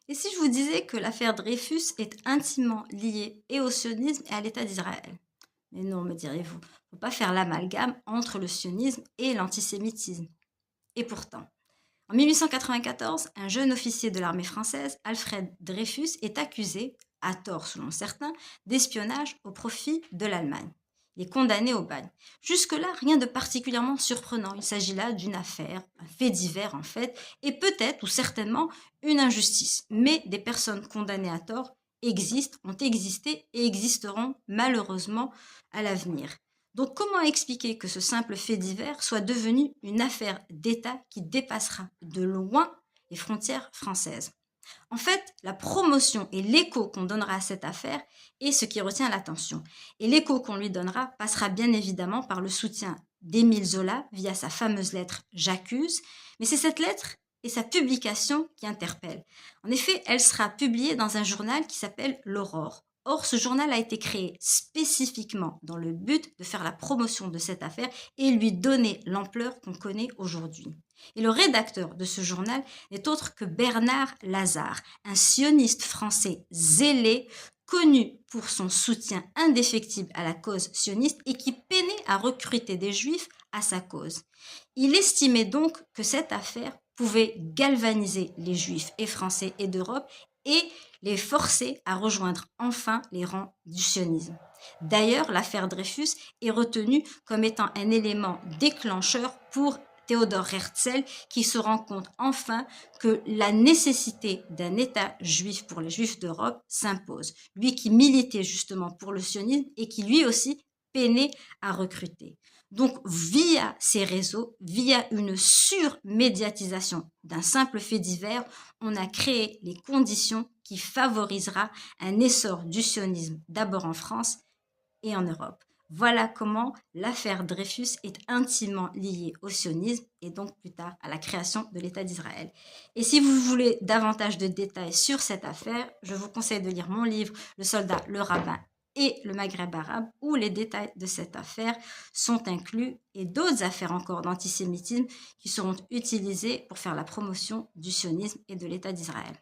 Et si je vous disais que l'affaire Dreyfus est intimement liée et au sionisme et à l'État d'Israël? Mais non, me direz-vous, il ne faut pas faire l'amalgame entre le sionisme et l'antisémitisme. Et pourtant, en 1894, un jeune officier de l'armée française, Alfred Dreyfus, est accusé, à tort selon certains, d'espionnage au profit de l'Allemagne. Il est condamné au bagne. Jusque-là, rien de particulièrement surprenant. Il s'agit là d'une affaire, un fait divers en fait, et peut-être ou certainement une injustice. Mais des personnes condamnées à tort existent, ont existé et existeront malheureusement à l'avenir. Donc comment expliquer que ce simple fait divers soit devenu une affaire d'État qui dépassera de loin les frontières françaises? En fait, la promotion et l'écho qu'on donnera à cette affaire est ce qui retient l'attention. Et l'écho qu'on lui donnera passera bien évidemment par le soutien d'Émile Zola via sa fameuse lettre J'accuse, mais c'est cette lettre et sa publication qui interpellent. En effet, elle sera publiée dans un journal qui s'appelle L'Aurore. Or, ce journal a été créé spécifiquement dans le but de faire la promotion de cette affaire et lui donner l'ampleur qu'on connaît aujourd'hui. Et le rédacteur de ce journal n'est autre que Bernard Lazare, un sioniste français zélé, connu pour son soutien indéfectible à la cause sioniste et qui peinait à recruter des juifs à sa cause. Il estimait donc que cette affaire pouvait galvaniser les juifs et français et d'Europe et les forcer à rejoindre enfin les rangs du sionisme. D'ailleurs, l'affaire Dreyfus est retenue comme étant un élément déclencheur pour Théodore Herzl, qui se rend compte enfin que la nécessité d'un État juif pour les juifs d'Europe s'impose. Lui qui militait justement pour le sionisme et qui lui aussi peinait à recruter. Donc via ces réseaux, via une surmédiatisation d'un simple fait divers, on a créé les conditions qui favorisera un essor du sionisme d'abord en France et en Europe. Voilà comment l'affaire Dreyfus est intimement liée au sionisme et donc plus tard à la création de l'État d'Israël. Et si vous voulez davantage de détails sur cette affaire, je vous conseille de lire mon livre Le soldat, le rabbin et le Maghreb arabe, où les détails de cette affaire sont inclus et d'autres affaires encore d'antisémitisme qui seront utilisées pour faire la promotion du sionisme et de l'État d'Israël.